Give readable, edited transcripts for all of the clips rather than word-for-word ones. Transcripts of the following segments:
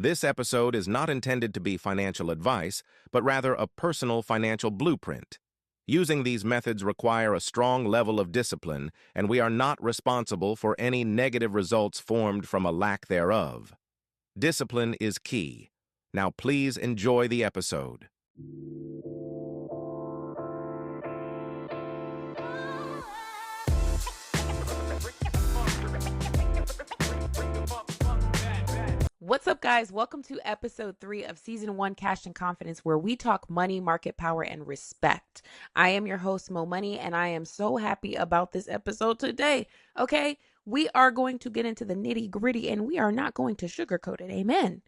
This episode is not intended to be financial advice, but rather a personal financial blueprint. Using these methods require a strong level of discipline, and we are not responsible for any negative results formed from a lack thereof. Discipline is key. Now please enjoy the episode. What's up, guys? Welcome to episode 3 of season 1, Cash and Confidence, where we talk money, market power, and respect. I am your host, Mo Money, and I am so happy about this episode today. Okay, we are going to get into the nitty gritty, and we are not going to sugarcoat it. Amen.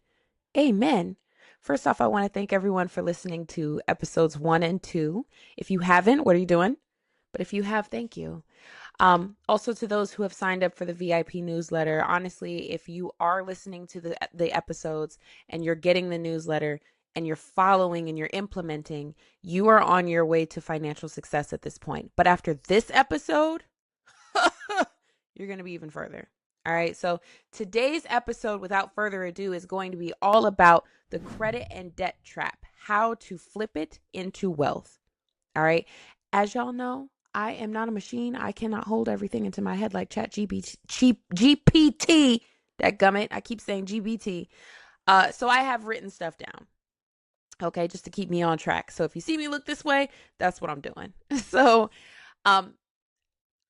Amen. First off, I want to thank everyone for listening to episodes 1 and 2. If you haven't, what are you doing? But if you have, thank you. Also to those who have signed up for the VIP newsletter, honestly, if you are listening to the episodes and you're getting the newsletter and you're following and you're implementing, you are on your way to financial success at this point. But after this episode, you're going to be even further. All right. So today's episode, without further ado, is going to be all about the credit and debt trap, how to flip it into wealth. All right. As y'all know, I am not a machine. I cannot hold everything into my head like GPT. That gummit. I keep saying GBT. So I have written stuff down. Okay, just to keep me on track. So if you see me look this way, that's what I'm doing. So,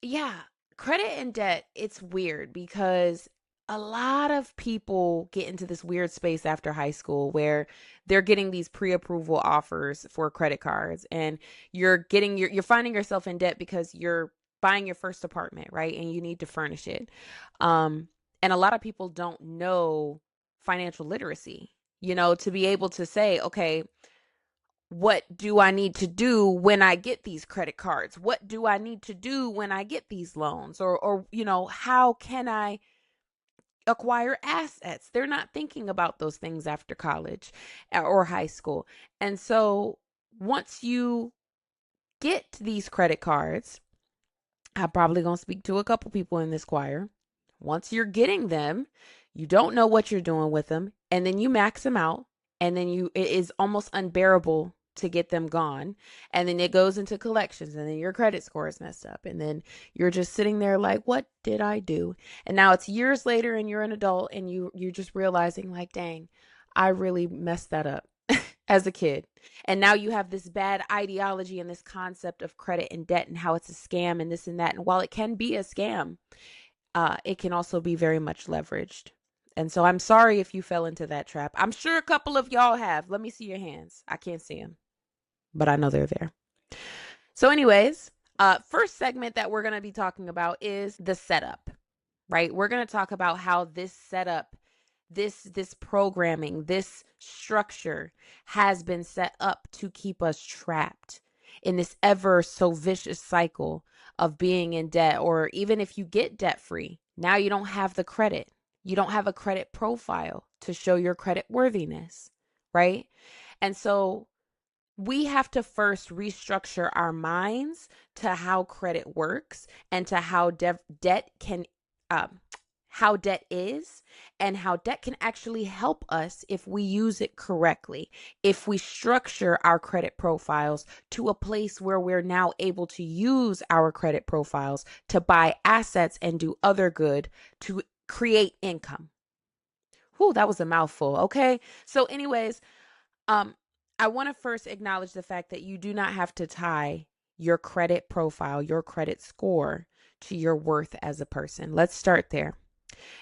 yeah, credit and debt, it's weird because a lot of people get into this weird space after high school where they're getting these pre-approval offers for credit cards, and you're finding yourself in debt because you're buying your first apartment, right? And you need to furnish it. And a lot of people don't know financial literacy, to be able to say, okay, what do I need to do when I get these credit cards? What do I need to do when I get these loans? Or how can I acquire assets? They're not thinking about those things after college or high school. And so once you get these credit cards, I'm probably going to speak to a couple people in this choir. Once you're getting them, you don't know what you're doing with them, and then you max them out, and then it is almost unbearable to get them gone, and then it goes into collections, and then your credit score is messed up, and then you're just sitting there like, what did I do? And now it's years later and you're an adult, and you're just realizing like, dang, I really messed that up as a kid. And now you have this bad ideology and this concept of credit and debt and how it's a scam and this and that. And while it can be a scam, it can also be very much leveraged. And so I'm sorry if you fell into that trap. I'm sure a couple of y'all have. Let me see your hands. I can't see them, but I know they're there. So anyways, first segment that we're going to be talking about is the setup, right? We're going to talk about how this setup, this programming, this structure has been set up to keep us trapped in this ever so vicious cycle of being in debt. Or even if you get debt free, now you don't have the credit. You don't have a credit profile to show your credit worthiness, right? And so we have to first restructure our minds to how credit works and to how debt can, how debt is, and how debt can actually help us if we use it correctly. If we structure our credit profiles to a place where we're now able to use our credit profiles to buy assets and do other good to create income. Whew, that was a mouthful. Okay. So anyways, I want to first acknowledge the fact that you do not have to tie your credit profile, your credit score to your worth as a person. Let's start there.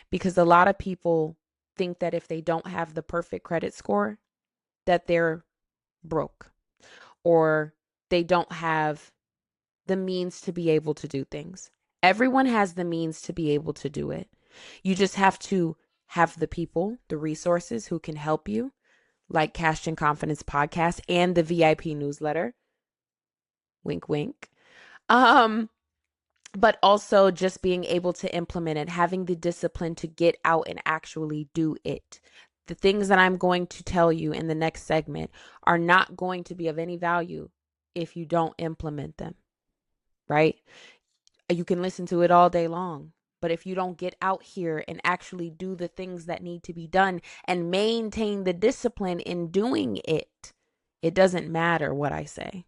Because a lot of people think that if they don't have the perfect credit score, that they're broke or they don't have the means to be able to do things. Everyone has the means to be able to do it. You just have to have the people, the resources who can help you, like Cash and Confidence podcast and the VIP newsletter. Wink, wink. But also just being able to implement it, having the discipline to get out and actually do it. The things that I'm going to tell you in the next segment are not going to be of any value if you don't implement them, right? You can listen to it all day long, But if you don't get out here and actually do the things that need to be done and maintain the discipline in doing it, it doesn't matter what I say.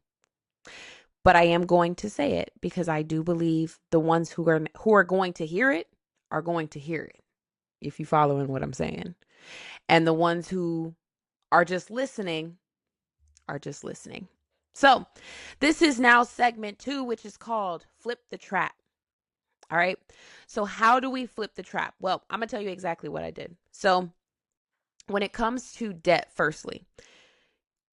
But I am going to say it because I do believe the ones who are going to hear it are going to hear it, if you following what I'm saying. And the ones who are just listening are just listening. So, this is now segment 2, which is called Flip the Trap. All right. So, how do we flip the trap? Well, I'm going to tell you exactly what I did. So, when it comes to debt, firstly,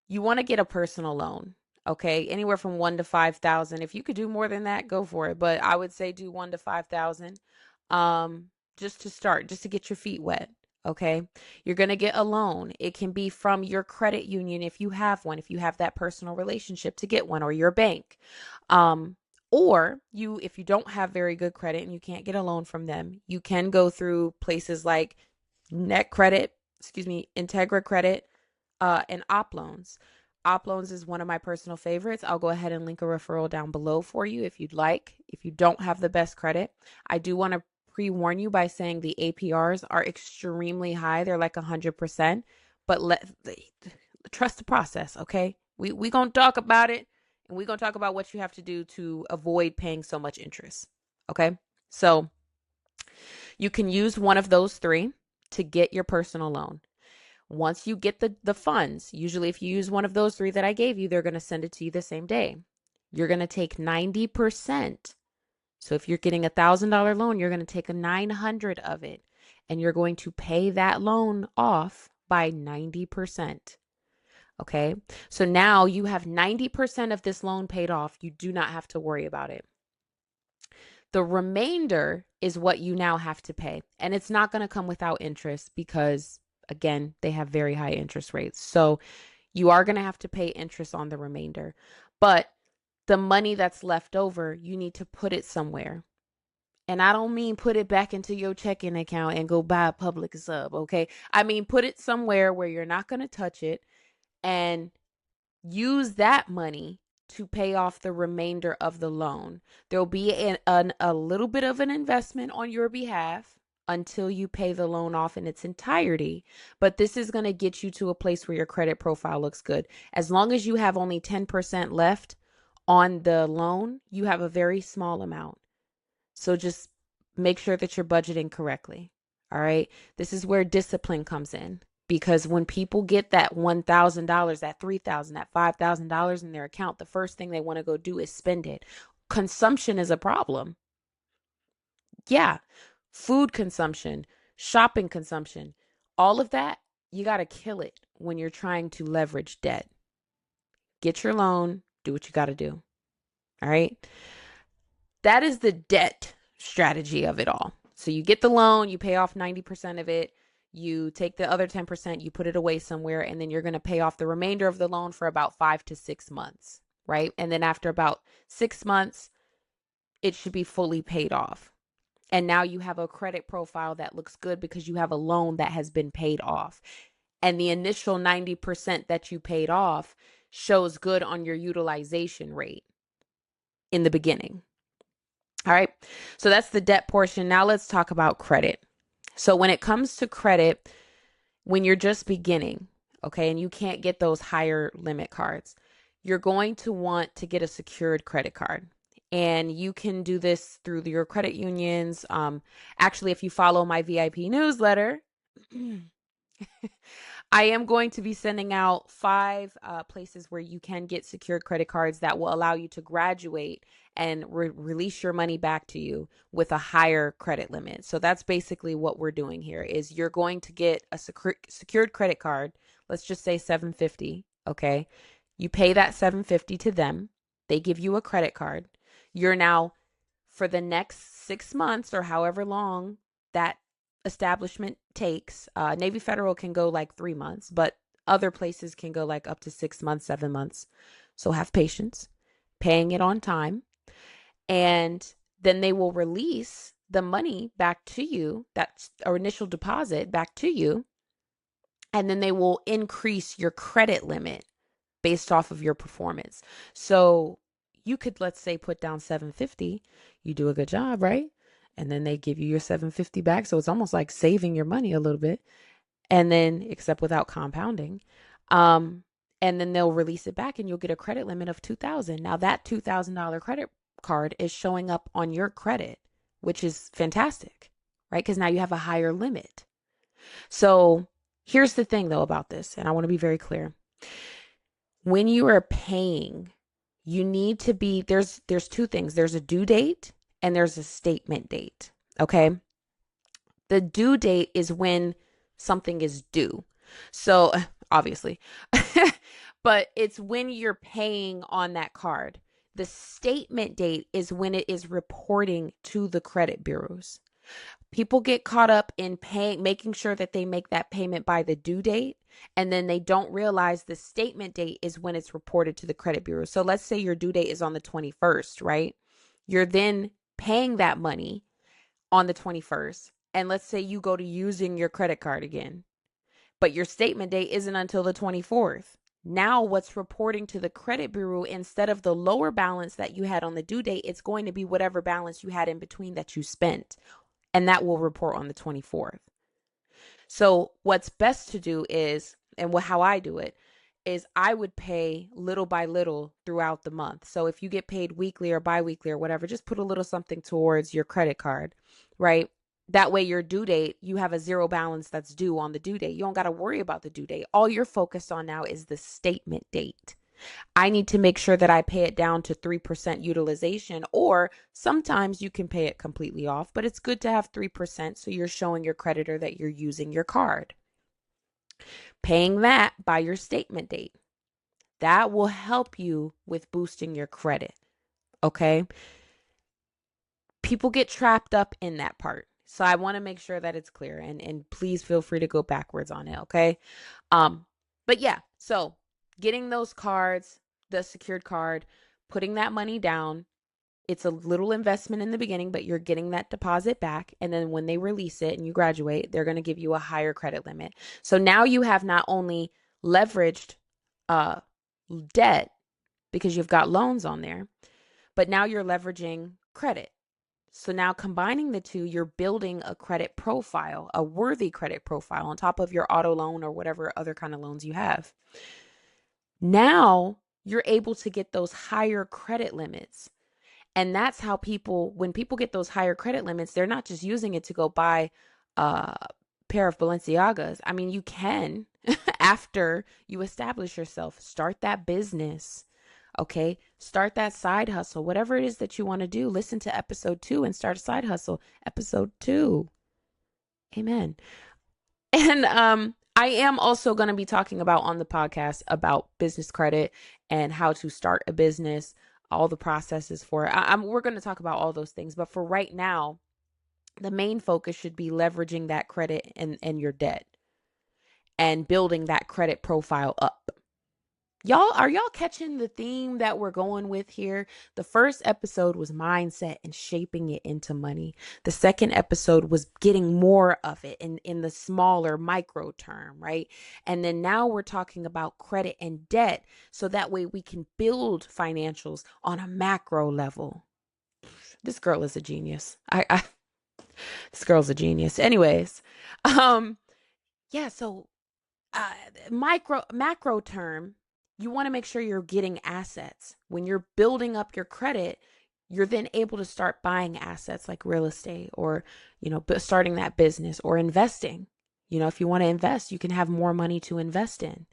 you want to get a personal loan. Okay, anywhere from 1 to 5,000. If you could do more than that, go for it. But I would say do 1 to 5,000, um, just to start, just to get your feet wet. Okay, you're gonna get a loan. It can be from your credit union if you have one, if you have that personal relationship to get one, or your bank. Um, or if you don't have very good credit and you can't get a loan from them, you can go through places like Net Credit, Integra Credit, and Op Loans. Op Loans is one of my personal favorites. I'll go ahead and link a referral down below for you if you'd like. If you don't have the best credit, I do want to pre-warn you by saying the APRs are extremely high. They're like 100%, but trust the process, okay? We going to talk about it, and we're going to talk about what you have to do to avoid paying so much interest, okay? So you can use one of those three to get your personal loan. Once you get the funds, usually if you use one of those three that I gave you, they're going to send it to you the same day. You're going to take 90%. So if you're getting $1,000 loan, you're going to take a 900 of it, and you're going to pay that loan off by 90%. Okay. So now you have 90% of this loan paid off. You do not have to worry about it. The remainder is what you now have to pay. And it's not going to come without interest because, again, they have very high interest rates. So you are going to have to pay interest on the remainder. But the money that's left over, you need to put it somewhere. And I don't mean put it back into your checking account and go buy a public sub, okay? I mean put it somewhere where you're not going to touch it and use that money to pay off the remainder of the loan. There'll be a little bit of an investment on your behalf until you pay the loan off in its entirety. But this is going to get you to a place where your credit profile looks good. As long as you have only 10% left on the loan, you have a very small amount. So just make sure that you're budgeting correctly. All right. This is where discipline comes in. Because when people get that $1,000, that $3,000, that $5,000 in their account, the first thing they want to go do is spend it. Consumption is a problem. Yeah, food consumption, shopping consumption, all of that, you got to kill it when you're trying to leverage debt. Get your loan, do what you got to do. All right. That is the debt strategy of it all. So you get the loan, you pay off 90% of it. You take the other 10%, you put it away somewhere, and then you're going to pay off the remainder of the loan for about 5 to 6 months, right? And then after about 6 months, it should be fully paid off. And now you have a credit profile that looks good because you have a loan that has been paid off. And the initial 90% that you paid off shows good on your utilization rate in the beginning. All right. So that's the debt portion. Now let's talk about credit. So when it comes to credit, when you're just beginning, okay, and you can't get those higher limit cards, you're going to want to get a secured credit card. And you can do this through your credit unions. Actually, if you follow my VIP newsletter, I am going to be sending out 5 places where you can get secured credit cards that will allow you to graduate and release your money back to you with a higher credit limit. So that's basically what we're doing here is you're going to get a secured credit card. Let's just say 750, okay? You pay that 750 to them. They give you a credit card. You're now, for the next 6 months or however long that establishment takes, Navy Federal can go like 3 months, but other places can go like up to 6 months, 7 months. So have patience, paying it on time. And then they will release the money back to you, that's our initial deposit back to you. And then they will increase your credit limit based off of your performance. So you could, let's say, put down 750. You do a good job, right? and then they give you your 750 back. So it's almost like saving your money a little bit. And then, except without compounding. And then they'll release it back and you'll get a credit limit of 2,000. Now that $2,000 credit card is showing up on your credit, which is fantastic, right? Because now you have a higher limit. So here's the thing though about this, and I want to be very clear. When you are paying, you need to be, there's two things. There's a due date and there's a statement date. Okay. The due date is when something is due. So obviously, but it's when you're paying on that card. The statement date is when it is reporting to the credit bureaus. People get caught up in paying, making sure that they make that payment by the due date, and then they don't realize the statement date is when it's reported to the credit bureau. So let's say your due date is on the 21st, right? You're then paying that money on the 21st, and let's say you go to using your credit card again, but your statement date isn't until the 24th. Now what's reporting to the credit bureau, instead of the lower balance that you had on the due date, it's going to be whatever balance you had in between that you spent. And that will report on the 24th. So what's best to do is, and how I do it, is I would pay little by little throughout the month. So if you get paid weekly or biweekly or whatever, just put a little something towards your credit card, right? That way your due date, you have a zero balance that's due on the due date. You don't got to worry about the due date. All you're focused on now is the statement date. I need to make sure that I pay it down to 3% utilization, or sometimes you can pay it completely off, but it's good to have 3% so you're showing your creditor that you're using your card. Paying that by your statement date. That will help you with boosting your credit, okay? People get trapped up in that part. So I want to make sure that it's clear, and please feel free to go backwards on it, okay? But yeah, so getting those cards, the secured card, putting that money down, it's a little investment in the beginning, but you're getting that deposit back. And then when they release it and you graduate, they're going to give you a higher credit limit. So now you have not only leveraged debt because you've got loans on there, but now you're leveraging credit. So now combining the two, you're building a credit profile, a worthy credit profile on top of your auto loan or whatever other kind of loans you have. Now you're able to get those higher credit limits. And that's how when people get those higher credit limits, they're not just using it to go buy a pair of Balenciagas. I mean, you can, after you establish yourself, start that business. Okay. Start that side hustle, whatever it is that you want to do. Listen to episode 2 and start a side hustle. Episode 2. Amen. And I am also going to be talking about on the podcast about business credit and how to start a business, all the processes for it. We're going to talk about all those things. But for right now, the main focus should be leveraging that credit and your debt and building that credit profile up. Are y'all catching the theme that we're going with here? The first episode was mindset and shaping it into money. The second episode was getting more of it in the smaller micro term, right? And then now we're talking about credit and debt, so that way we can build financials on a macro level. This girl is a genius. This girl's a genius. Anyways, yeah, so macro term, you want to make sure you're getting assets. When you're building up your credit, you're then able to start buying assets like real estate, or, starting that business or investing. If you want to invest, you can have more money to invest in.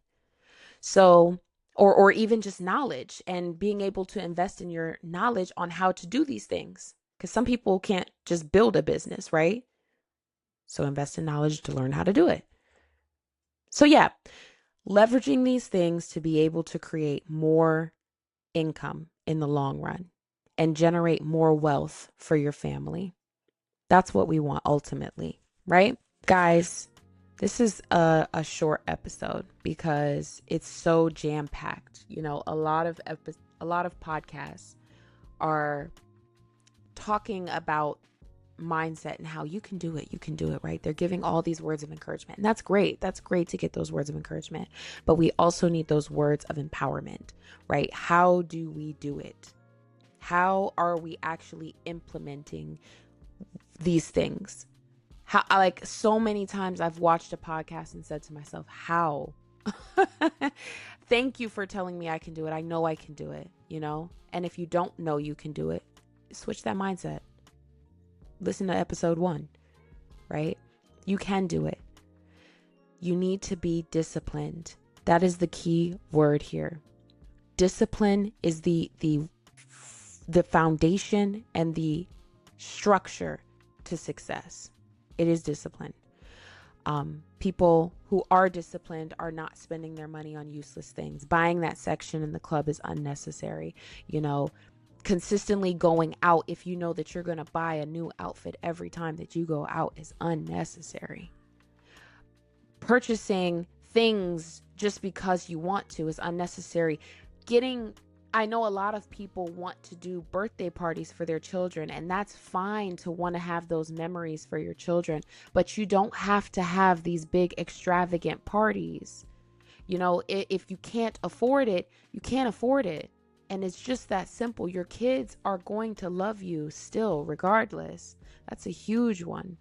So, or even just knowledge, and being able to invest in your knowledge on how to do these things. Because some people can't just build a business, right? So invest in knowledge to learn how to do it. So yeah, leveraging these things to be able to create more income in the long run and generate more wealth for your family. That's what we want ultimately, right? Guys, this is a short episode because it's so jam-packed. A lot of podcasts are talking about mindset and how you can do it, right? They're giving all these words of encouragement, and that's great to get those words of encouragement, but we also need those words of empowerment, right? How do we do it? How are we actually implementing these things. How, like, so many times I've watched a podcast and said to myself, how? Thank you for telling me I can do it. I know I can do it, you know? And if you don't know you can do it, switch that mindset. Listen to episode 1, right? You can do it. You need to be disciplined. That is the key word here. Discipline is the foundation and the structure to success. It is discipline. People who are disciplined are not spending their money on useless things. Buying that section in the club is unnecessary. You know, consistently going out, if you know that you're going to buy a new outfit every time that you go out, is unnecessary. Purchasing things just because you want to is unnecessary. I know a lot of people want to do birthday parties for their children, and that's fine to want to have those memories for your children, but you don't have to have these big extravagant parties. You know, if you can't afford it, you can't afford it. And it's just that simple. Your kids are going to love you still, regardless. That's a huge one.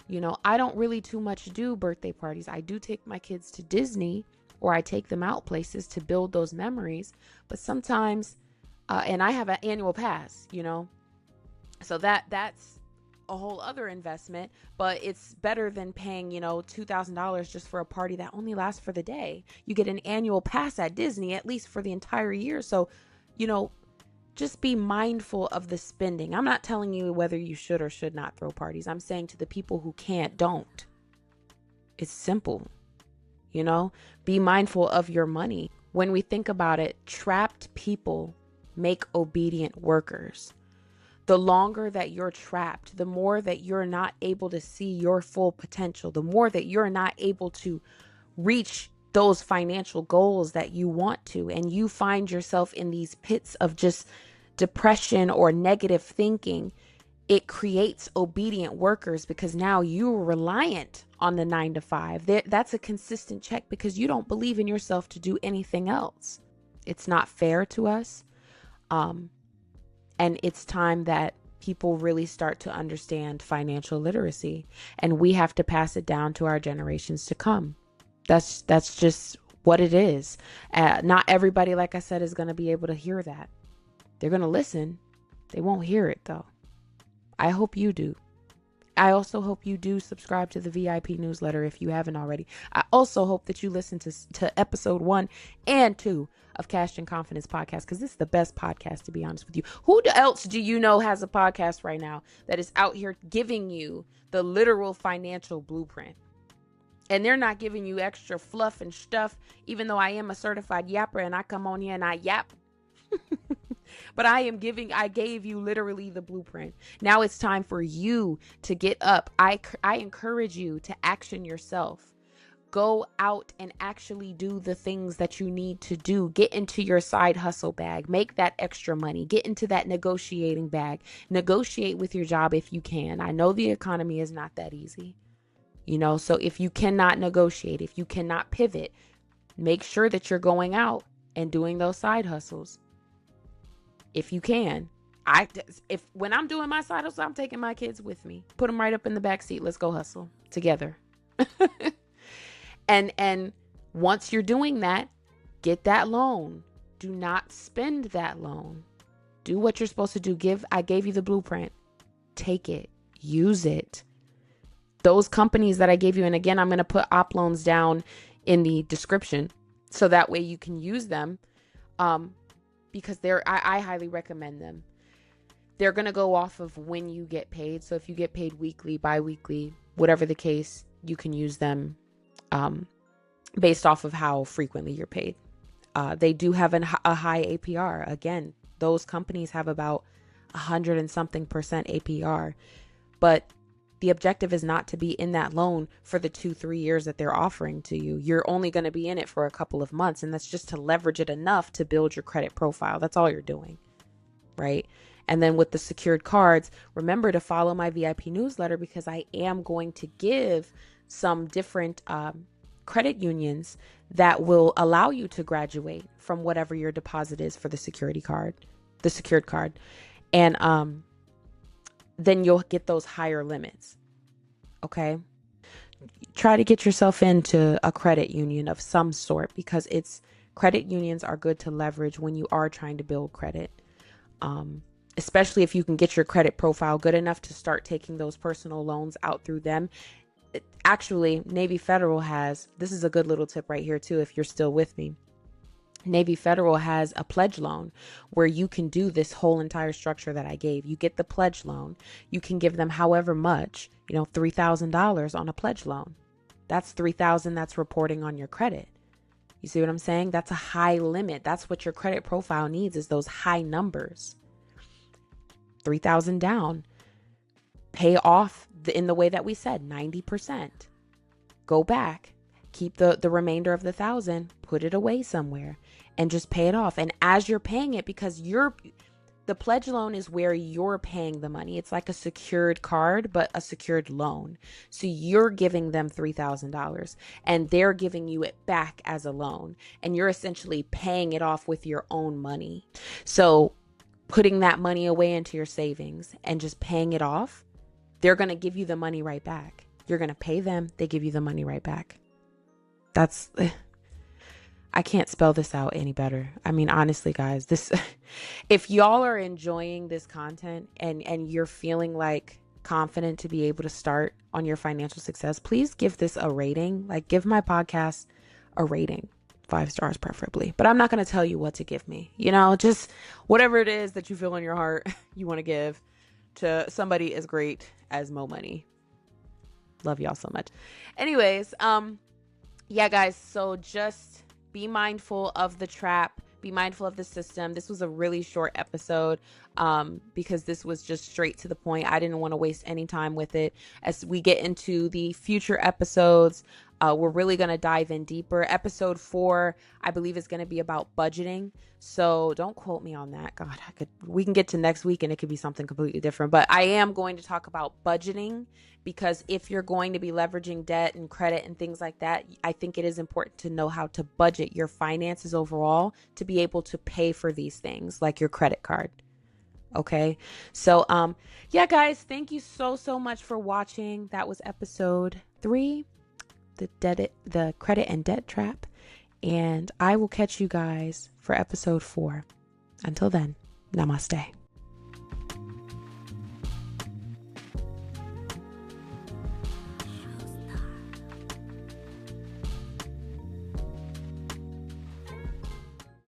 You know, I don't really too much do birthday parties. I do take my kids to Disney, or I take them out places to build those memories. But sometimes, and I have an annual pass, you know, so that's a whole other investment, but it's better than paying, you know, $2,000 just for a party that only lasts for the day. You get an annual pass at Disney, at least for the entire year. So, you know, just be mindful of the spending. I'm not telling you whether you should or should not throw parties. I'm saying to the people who can't, don't. It's simple. You know, be mindful of your money. When we think about it, trapped people make obedient workers. The longer that you're trapped, the more that you're not able to see your full potential, the more that you're not able to reach those financial goals that you want to, and you find yourself in these pits of just depression or negative thinking, it creates obedient workers, because now you're reliant on the 9 to 5. That's a consistent check because you don't believe in yourself to do anything else. It's not fair to us. And it's time that people really start to understand financial literacy, and we have to pass it down to our generations to come. That's just what it is. Not everybody, like I said, is going to be able to hear that. They're going to listen. They won't hear it though. I hope you do. I also hope you do subscribe to the VIP newsletter if you haven't already. I also hope that you listen to episode 1 and 2 of Cash and Confidence podcast, because this is the best podcast, to be honest with you. Who else do you know has a podcast right now that is out here giving you the literal financial blueprint? And they're not giving you extra fluff and stuff, even though I am a certified yapper and I come on here and I yap. But I gave you literally the blueprint. Now it's time for you to get up. I encourage you to action yourself. Go out and actually do the things that you need to do. Get into your side hustle bag. Make that extra money. Get into that negotiating bag. Negotiate with your job if you can. I know the economy is not that easy. You know, so if you cannot negotiate, if you cannot pivot, make sure that you're going out and doing those side hustles. If you can. When I'm doing my side hustle, I'm taking my kids with me. Put them right up in the back seat. Let's go hustle together. And once you're doing that, get that loan. Do not spend that loan. Do what you're supposed to do. I gave you the blueprint. Take it. Use it. Those companies that I gave you, and again, I'm going to put op loans down in the description so that way you can use them. Because I highly recommend them. They're going to go off of when you get paid. So if you get paid weekly, bi-weekly, whatever the case, you can use them based off of how frequently you're paid. They do have a high APR. Again, those companies have about 100 and something percent APR. But the objective is not to be in that loan for the 2-3 years that they're offering to you. You're only going to be in it for a couple of months. And that's just to leverage it enough to build your credit profile. That's all you're doing. Right. And then with the secured cards, remember to follow my VIP newsletter, because I am going to give some different credit unions that will allow you to graduate from whatever your deposit is for the secured card. And then you'll get those higher limits. Okay. Try to get yourself into a credit union of some sort, because credit unions are good to leverage when you are trying to build credit. Especially if you can get your credit profile good enough to start taking those personal loans out through them. Actually, Navy Federal this is a good little tip right here too, if you're still with me. Navy Federal has a pledge loan where you can do this whole entire structure that I gave. You get the pledge loan. You can give them however much, $3,000 on a pledge loan. That's $3,000 that's reporting on your credit. You see what I'm saying? That's a high limit. That's what your credit profile needs, is those high numbers. 3,000 down. Pay off in the way that we said, 90%. Go back. Keep the remainder of the 1,000, put it away somewhere, and just pay it off. And as you're paying it, because the pledge loan is where you're paying the money. It's like a secured card, but a secured loan. So you're giving them $3,000 and they're giving you it back as a loan. And you're essentially paying it off with your own money. So putting that money away into your savings and just paying it off, they're going to give you the money right back. You're going to pay them. They give you the money right back. I can't spell this out any better. I mean, honestly, guys, if y'all are enjoying this content and you're feeling like confident to be able to start on your financial success, please give this a rating. Like, give my podcast a rating, 5 stars preferably. But I'm not going to tell you what to give me. Just whatever it is that you feel in your heart you want to give to somebody as great as Mo Money. Love y'all so much. Anyways, yeah, guys, so just be mindful of the trap. Be mindful of the system. This was a really short episode because this was just straight to the point. I didn't want to waste any time with it. As we get into the future episodes, we're really going to dive in deeper. Episode 4, I believe, is going to be about budgeting. So don't quote me on that. God, we can get to next week and it could be something completely different. But I am going to talk about budgeting, because if you're going to be leveraging debt and credit and things like that, I think it is important to know how to budget your finances overall to be able to pay for these things like your credit card. Okay. So, yeah, guys, thank you so much for watching. That was episode 3, the credit and debt trap. And I will catch you guys for episode 4. Until then, namaste.